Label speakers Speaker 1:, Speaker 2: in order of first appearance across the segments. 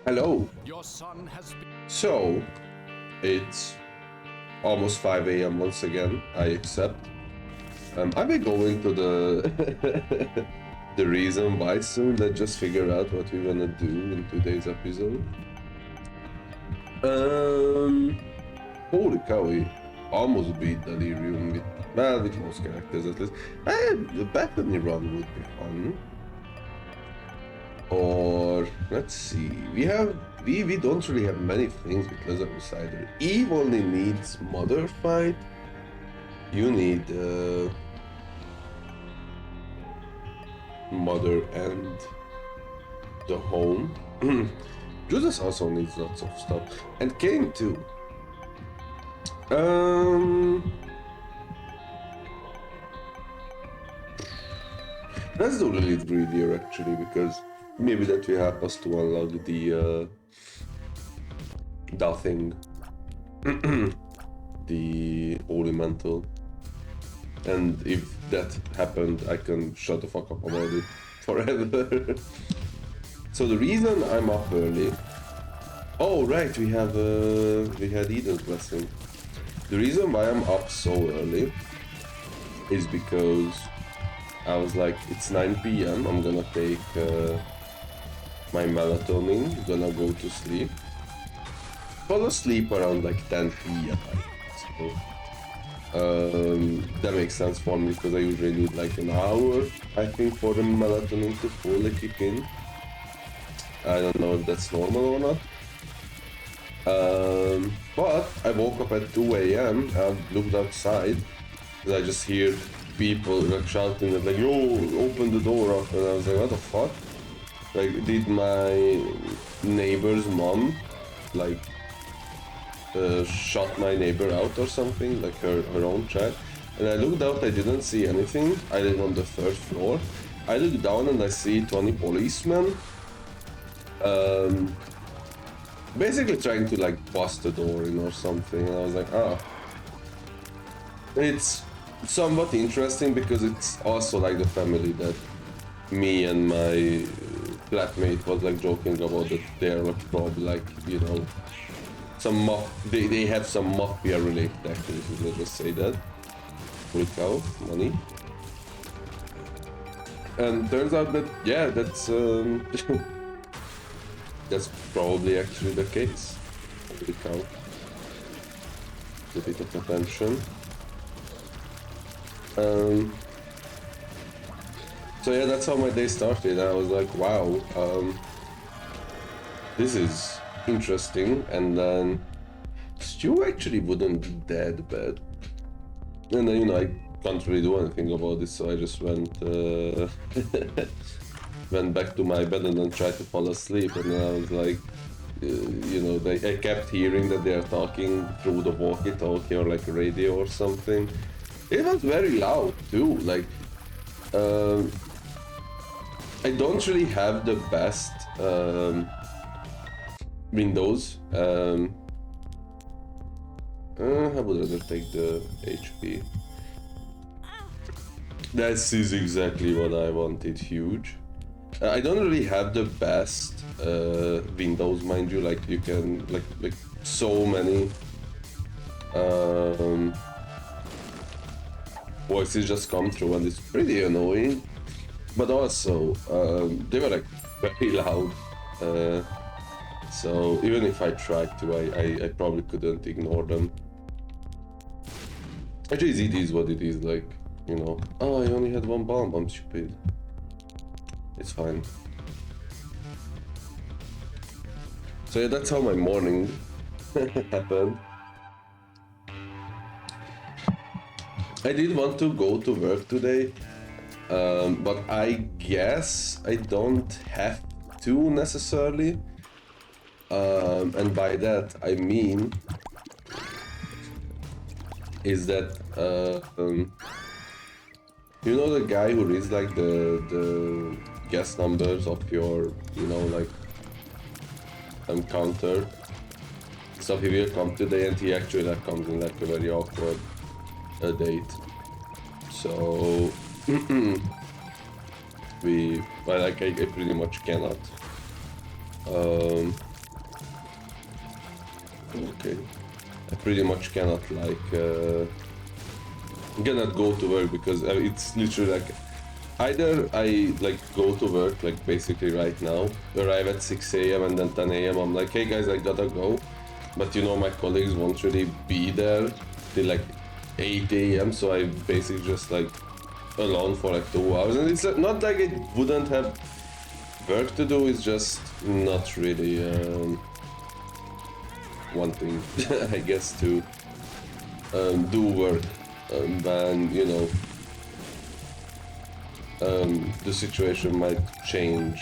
Speaker 1: Hello.
Speaker 2: Your son has been...
Speaker 1: So, it's almost 5 a.m. once again, I accept. I'll be going to the the reason why soon. Let's just figure out what we're gonna do in today's episode. Holy cow, we almost beat Delirium with most characters at least. The Bethany run would be fun. Or let's see, we don't really have many things with Lazarus either. Eve only needs Mother fight. You need Mother and the home. Judas also needs lots of stuff, and Cain too. Let's do the lead greedier actually, because maybe that will help us to unlock the thing, the holy mantle. And if that happened, I can shut the fuck up about it forever. So the reason I'm up early... Oh right, we had Eden's blessing. The reason why I'm up so early is because I was like, it's 9 p.m, I'm gonna take my melatonin, gonna go to sleep. Fall asleep around like 10 p.m. So that makes sense for me because I usually need like an hour, I think, for the melatonin to fully kick in. I don't know if that's normal or not. But I woke up at 2 a.m. and looked outside and I just hear people like shouting like, yo, open the door up, and I was like, what the fuck? Like, did my neighbor's mom like shut my neighbor out or something, like her own child? And I looked out, I didn't see anything. I live on the 3rd floor. I look down and I see 20 policemen basically trying to like bust the door in or something, and I was like, ah. It's somewhat interesting because it's also like the family that me and my flatmate was like joking about, that they're like probably like, you know, some they have some mafia related activities, let's just say that. Holy cow, money. And turns out that, yeah, that's that's probably actually the case. Holy cow. A bit of attention. So yeah, that's how my day started. I was like, wow, this is interesting. And then Stew actually wouldn't be that bad. And then, you know, I can't really do anything about this, so I just went went back to my bed and then tried to fall asleep. And then I was like, you know, I kept hearing that they are talking through the walkie-talkie or like radio or something. It was very loud too. Like, I don't really have the best Windows. I would rather take the HP. That is exactly what I wanted, huge. I don't really have the best Windows, mind you. Like, you can like so many voices just come through, and it's pretty annoying. But also, they were like very loud. So even if I tried to, I probably couldn't ignore them. Actually, it is what it is, like, you know. Oh, I only had one bomb, I'm stupid. It's fine. So yeah, that's how my morning happened. I did want to go to work today, but I guess I don't have to necessarily. And by that I mean is that you know the guy who reads like the guest numbers of your, you know, like counter. So he will come today, and he actually like comes in like a very awkward date. So I pretty much cannot Okay. I pretty much cannot cannot go to work because it's literally like either I like go to work like basically right now, arrive at 6 a.m. and then 10 a.m. I'm like, hey guys, I gotta go. But you know, my colleagues won't really be there till like 8 a.m. So I basically just like alone for like 2 hours. And it's not like I wouldn't have work to do, it's just not really wanting, I guess, to do work when, you know, the situation might change.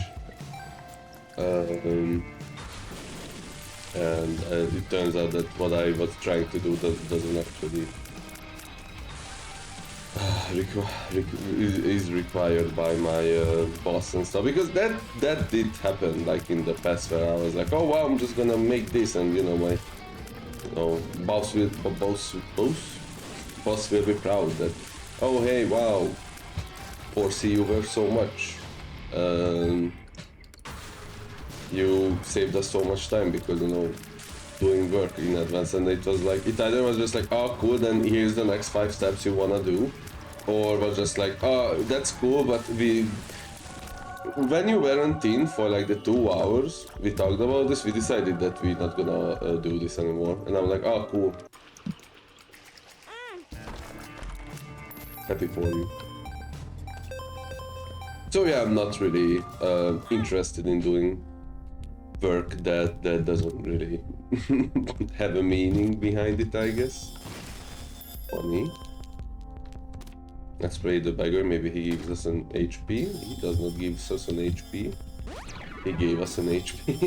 Speaker 1: And it turns out that what I was trying to do doesn't actually is required by my boss and stuff, because that did happen like in the past where I was like, oh wow, I'm just gonna make this, and you know, my boss will be proud that, oh hey, wow, foresee you work so much, you saved us so much time because, you know, doing work in advance. And it was like, it either was just like, oh cool, then here's the next 5 steps you wanna do, or was just like, oh that's cool, but when you weren't in for like the 2 hours we talked about this, we decided that we're not gonna do this anymore. And I'm like, oh cool, happy for you. So yeah, I'm not really interested in doing work that doesn't really have a meaning behind it, I guess. For me. Let's play the beggar, maybe he gives us an HP. He does not give us an HP. He gave us an HP.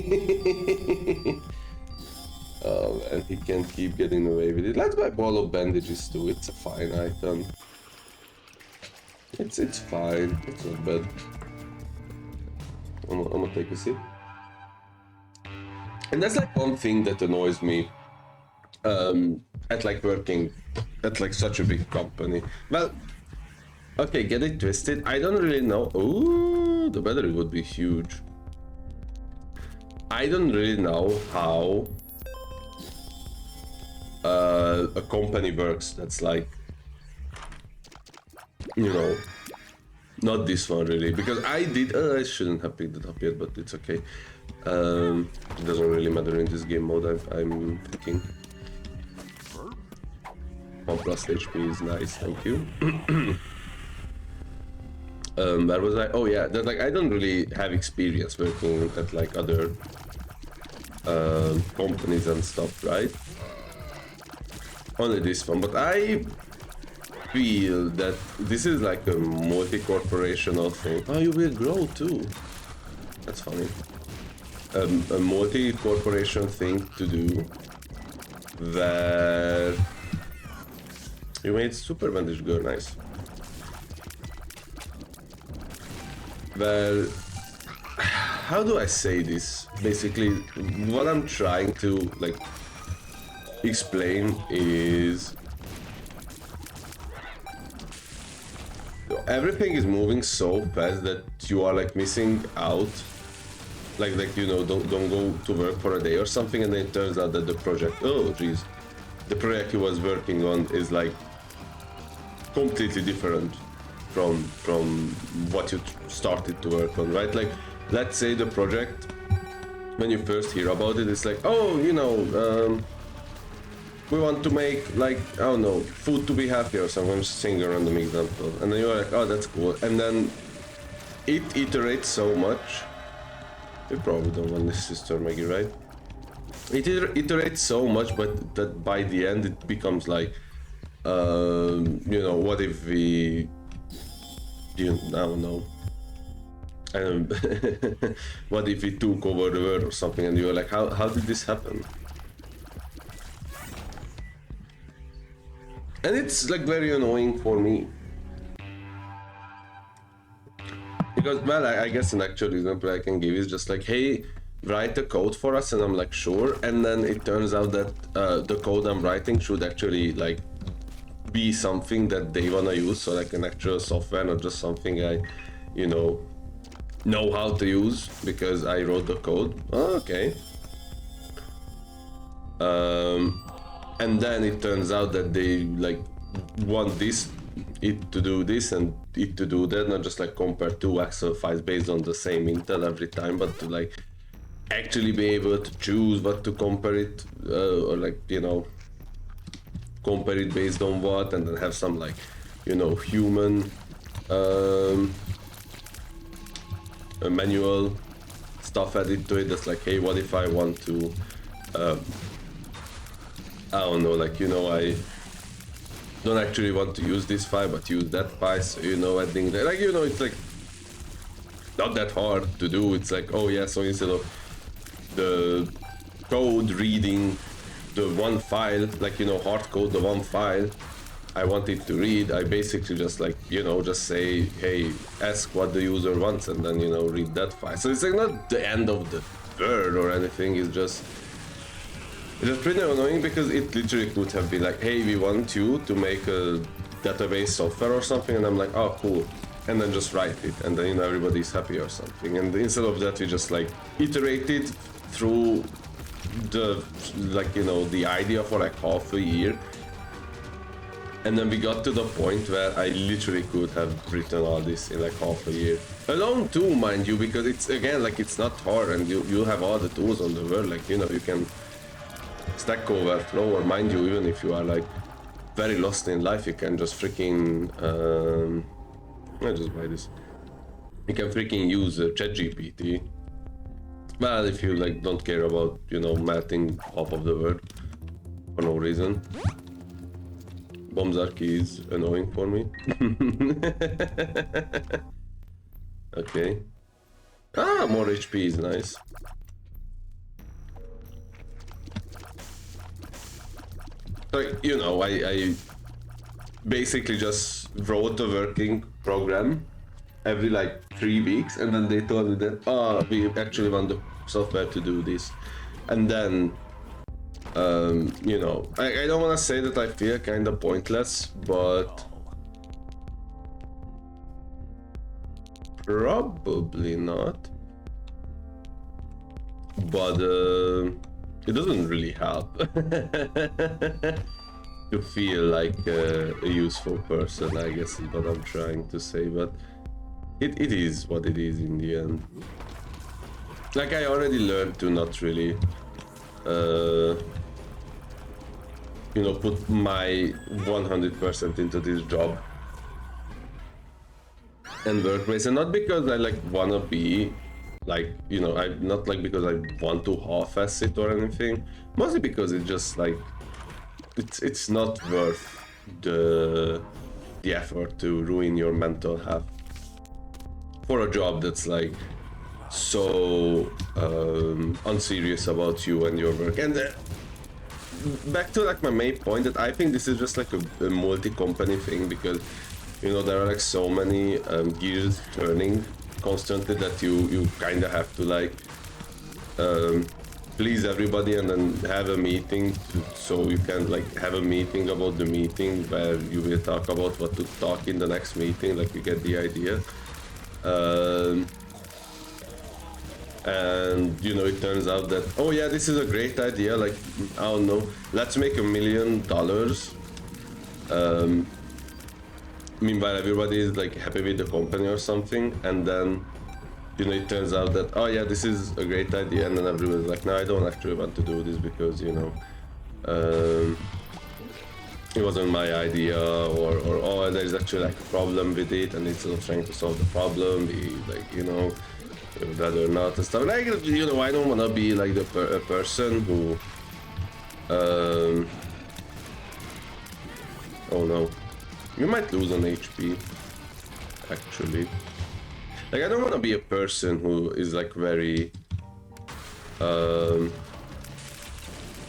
Speaker 1: And he can keep getting away with it. Let's buy ball of bandages too, it's a fine item. It's fine, it's not bad. I'm gonna take a sip. And that's like one thing that annoys me at like working at like such a big company. Well, okay, get it twisted, I don't really know. Ooh, the battery would be huge. I don't really know how a company works that's like, you know, not this one really, because I shouldn't have picked it up yet, but it's okay. It doesn't really matter in this game mode, I'm thinking. 1+ HP is nice, thank you. Where was I? Oh yeah, that like I don't really have experience working at like other companies and stuff, right? Only this one, but I feel that this is like a multi-corporational thing. Oh, you will grow too. That's funny. A multi-corporation thing to do where you made super bandage girl, nice. Well, how do I say this? Basically, what I'm trying to like explain is everything is moving so fast that you are like missing out. Like you know, don't go to work for a day or something, and then it turns out that the project, oh geez, the project he was working on is like completely different from what you started to work on, right? Like, let's say the project, when you first hear about it, it's like, oh, you know, we want to make like, I don't know, food to be happy or something. I'm just saying a random example, and then you're like, oh, that's cool, and then it iterates so much. You probably don't want this sister Maggie, right? It iterates so much, but that by the end it becomes like, you know, what if we, I don't know, what if we took over the world or something, and you're like, how did this happen? And it's like very annoying for me. Because, well, I guess an actual example I can give is just like, hey, write the code for us, and I'm like, sure, and then it turns out that the code I'm writing should actually like be something that they wanna use, so like an actual software, not just something I, you know how to use because I wrote the code. Oh, okay. And then it turns out that they like want it to do this and it to do that, not just like compare two Excel files based on the same Intel every time, but to like actually be able to choose what to compare it, or like, you know, compare it based on what, and then have some like, you know, human manual stuff added to it. That's like, hey, what if I want to I don't know, like, you know, I don't actually want to use this file but use that file, so, you know, adding that, like, you know, it's like not that hard to do. It's like, oh yeah, so instead of the code reading the one file, like, you know, hard code the one file I want it to read, I basically just like, you know, just say, hey, ask what the user wants, and then, you know, read that file. So it's like not the end of the world or anything. It's just pretty annoying, because it literally could have been like, hey, we want you to make a database software or something, and I'm like, oh cool, and then just write it, and then, you know, everybody's happy or something. And instead of that, we just like iterated through the, like, you know, the idea for like half a year, and then we got to the point where I literally could have written all this in like half a year alone too, mind you, because it's, again, like, it's not hard, and you have all the tools on the world, like, you know, you can Stack Overflow, or mind you, even if you are like very lost in life, you can just freaking I just buy this. You can freaking use ChatGPT. Well, if you like don't care about, you know, melting half of the world for no reason. Bombs are keys annoying for me. Okay. Ah, more HP is nice. Like, you know, I basically just wrote a working program every like 3 weeks, and then they told me that, oh, we actually want the software to do this. And then, you know, I don't want to say that I feel kind of pointless, but probably not. But it doesn't really help to feel like a useful person, I guess is what I'm trying to say, but it is what it is in the end. Like, I already learned to not really, you know, put my 100% into this job and workplace, and not because I like wanna be like, you know, I not like because I want to half-ass it or anything, mostly because it's just like it's not worth the effort to ruin your mental health for a job that's like so unserious about you and your work. And back to like my main point, that I think this is just like a multi-company thing, because, you know, there are like so many gears turning constantly that you kind of have to like please everybody, and then have a meeting so you can like have a meeting about the meeting where you will talk about what to talk in the next meeting. Like, you get the idea. And, you know, it turns out that, oh yeah, this is a great idea, like, I don't know, let's make $1 million. Meanwhile, everybody is like happy with the company or something, and then, you know, it turns out that, oh yeah, this is a great idea, and then everyone's like, no, I don't actually want to do this because, you know, it wasn't my idea, or oh, there's actually like a problem with it, and instead of trying to solve the problem, we, like, you know, would rather not and stuff. Like, you know, I don't want to be like a person who, oh no. You might lose an HP, actually. Like, I don't want to be a person who is like very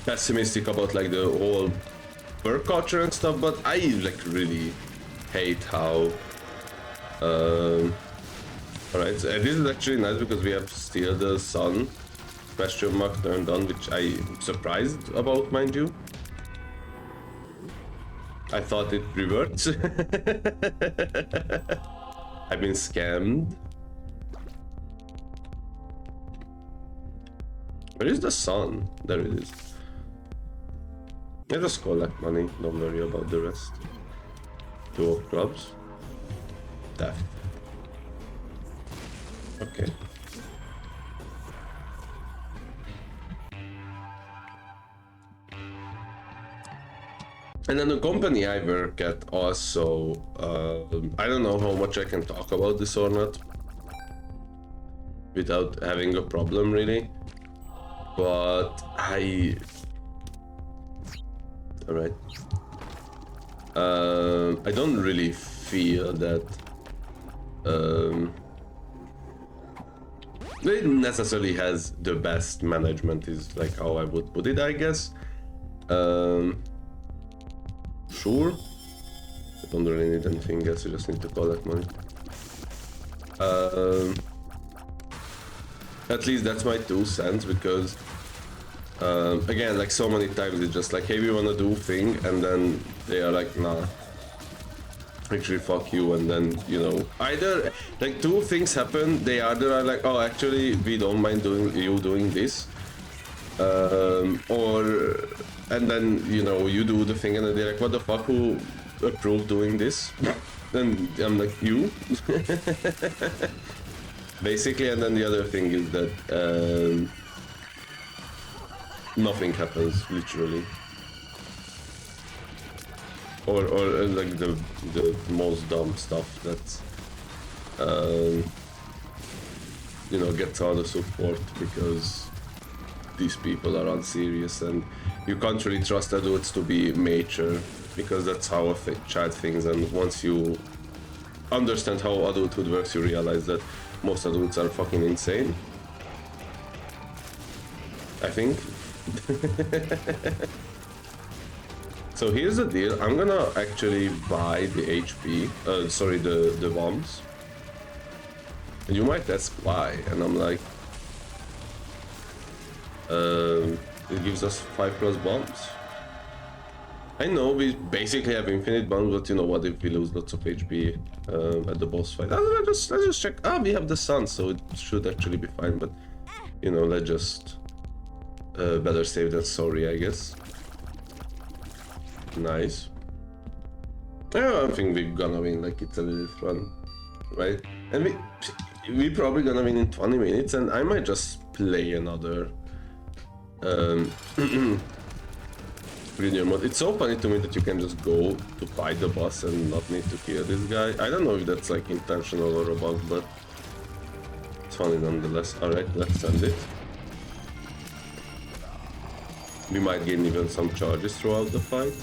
Speaker 1: pessimistic about like the whole work culture and stuff, but I like really hate how alright, so this is actually nice because we have still the sun question mark turned on, which I'm surprised about, mind you. I thought it reverts. I've been scammed. Where is the sun? There it is. I just collect money, don't worry about the rest. 2 of clubs. Death. Okay. And then the company I work at also, I don't know how much I can talk about this or not without having a problem really, but alright. I don't really feel that it necessarily has the best management is like how I would put it, I guess. Sure. I don't really need anything else, you just need to collect money. At least that's my 2 cents, because again, like so many times it's just like, hey, we wanna do thing, and then they are like, nah, actually fuck you, and then, you know, either like 2 things happen, they either are like, oh, actually we don't mind doing this, or and then, you know, you do the thing and then they're like, what the fuck, who approved doing this? Then I'm like, you? Basically, and then the other thing is that nothing happens, literally. Or like the most dumb stuff that, you know, gets all the support because these people are unserious, and you can't really trust adults to be mature, because that's how a child thinks, and once you understand how adulthood works, you realize that most adults are fucking insane, I think. So here's the deal, I'm gonna actually buy the HP, sorry, the bombs. And you might ask why, and I'm like, it gives us 5+ bombs. I know we basically have infinite bombs, but you know what, if we lose lots of HP at the boss fight, let's just check. Ah, we have the sun, so it should actually be fine, but you know, let's just better safe than sorry, I guess. Nice. I think we're gonna win, like it's a little fun, right? And we probably gonna win in 20 minutes, and I might just play another Junior mode. It's so funny to me that you can just go to fight the boss and not need to kill this guy. I don't know if that's like intentional or a bug, but it's funny nonetheless. Alright, let's send it. We might gain even some charges throughout the fight,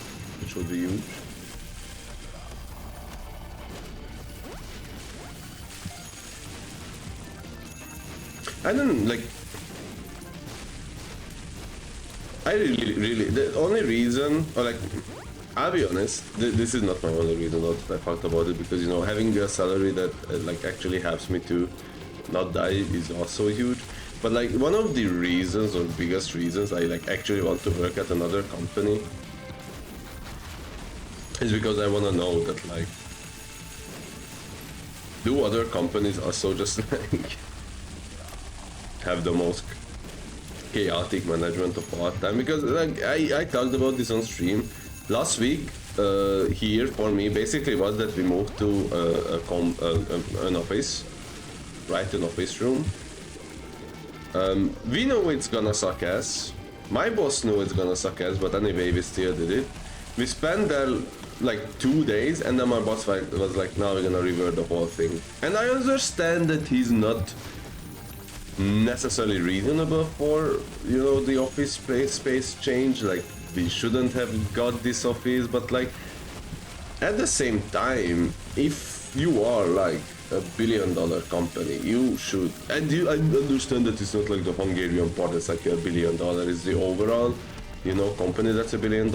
Speaker 1: which will be huge. I don't like. I really, the only reason, or like, I'll be honest, this is not my only reason that I fucked about it, because, you know, having a salary that like actually helps me to not die is also huge. But like, one of the reasons, or biggest reasons I like actually want to work at another company is because I want to know that, like, do other companies also just like have the most chaotic management of all time? Because like I talked about this on stream last week. Here for me basically was that we moved to an office, right, an office room. We know it's gonna suck ass. My boss knew it's gonna suck ass, but anyway we still did it. We spent there like 2 days, and then my boss was like, now we're gonna revert the whole thing. And I understand that he's not necessarily reasonable for, you know, the office space change, like we shouldn't have got this office, but like at the same time, if you are like a $1 billion company, you should, and I understand that it's not like the Hungarian part that's like $1 billion, it's the overall, you know, company that's $1 billion.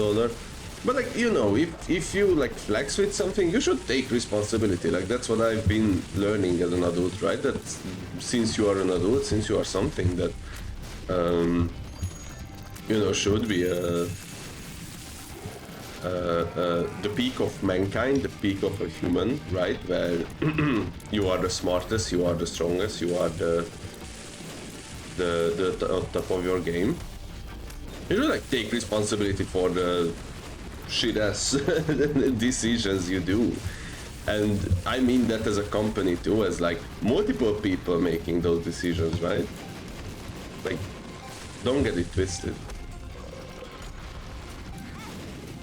Speaker 1: But like, you know, if you like flex with something, you should take responsibility. Like that's what I've been learning as an adult, right? That since you are an adult, since you are something that, you know, should be the peak of mankind, the peak of a human, right? Where you are the smartest, you are the strongest, you are the top of your game. You should like take responsibility for the shit ass decisions you do. And I mean that as a company too, as like multiple people making those decisions, right? Like, don't get it twisted.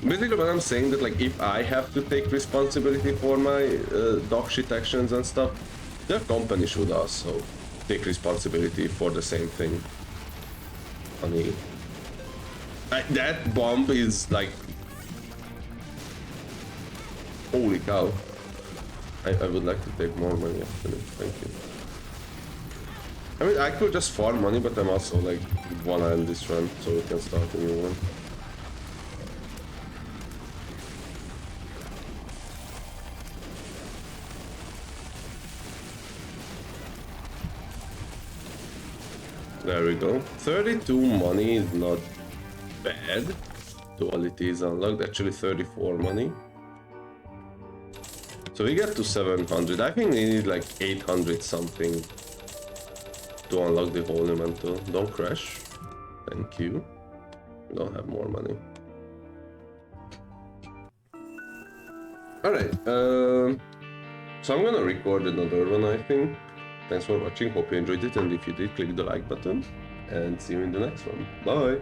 Speaker 1: Basically what I'm saying that like if I have to take responsibility for my dog shit actions and stuff, the company should also take responsibility for the same thing. I mean, that bomb is like, holy cow. I would like to take more money actually, thank you. I mean, I could just farm money, but I'm also like wanna end this run so we can start a new one. There we go. 32 money is not bad. Duality is unlocked, actually 34 money. So we get to 700. I think we need like 800 something to unlock the holy mantle. Don't crash. Thank you. Don't have more money. Alright, so I'm gonna record another one, I think. Thanks for watching, hope you enjoyed it, and if you did, click the like button, and see you in the next one. Bye!